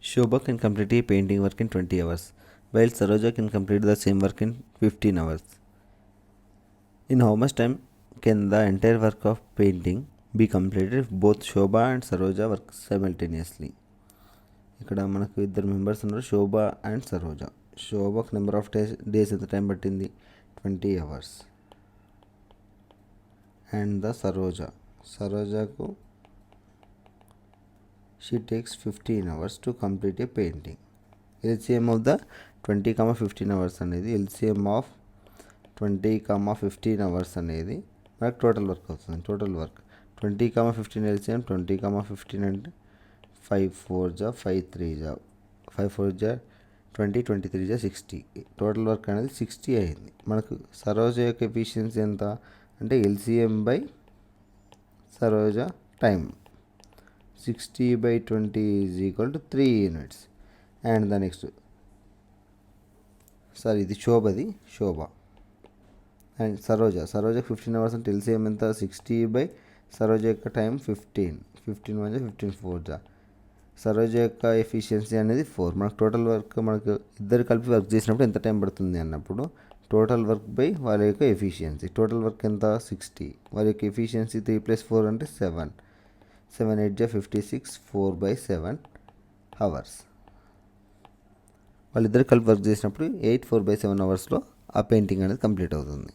Shobha can complete a painting work in 20 hours, while Saroja can complete the same work in 15 hours. In how much time can the entire work of painting be completed if both Shobha and Saroja work simultaneously? ఇక్కడ మనకు ఇద్దరు members ఉన్నారు, Shobha and Saroja. శోభకు number of days ఎంత time పట్టింది? 20 hours. And the సరోజకు she takes 15 hours to complete a painting. LCM of the 20, 15 hours అనేది LCM of 20, 15 hours అనేది మనకు టోటల్ వర్క్ అవుతుంది. టోటల్ వర్క్ 20, 15 ఎల్సిఎం 20, 15 అంటే 5 4 జా 5 3 జా 5 4 జా 20 23 జా 60. టోటల్ వర్క్ అనేది 60 అయింది. మనకు సరోజ యొక్క ఎఫిషియన్సీ ఎంత అంటే LCM by Saroja time 60/20 is equal to 3 units. And the next sir ఇది శోభ అండ్ సరోజ 15 అవర్స్ అంటే ఎల్సిఎం ఎంత 60 సరోజ యొక్క టైం 15 1 15 4 జా సరోజ యొక్క ఎఫిషియన్సీ అనేది 4. మనకు టోటల్ వర్క్ మనకు ఇద్దరు కలిపి వర్క్ చేసినప్పుడు ఎంత టైం పడుతుంది అన్నప్పుడు టోటల్ వర్క్ బై వాళ్ళ యొక్క ఎఫిషియన్సీ. టోటల్ వర్క్ ఎంత 60, వాళ్ళ యొక్క ఎఫిషియన్సీ 3 + 4 అంటే 7 8 జా 56 4/7 అవర్స్. వాళ్ళిద్దరు కలిపి వర్క్ చేసినప్పుడు 8 4/7 అవర్స్లో ఆ పెయింటింగ్ అనేది కంప్లీట్ అవుతుంది.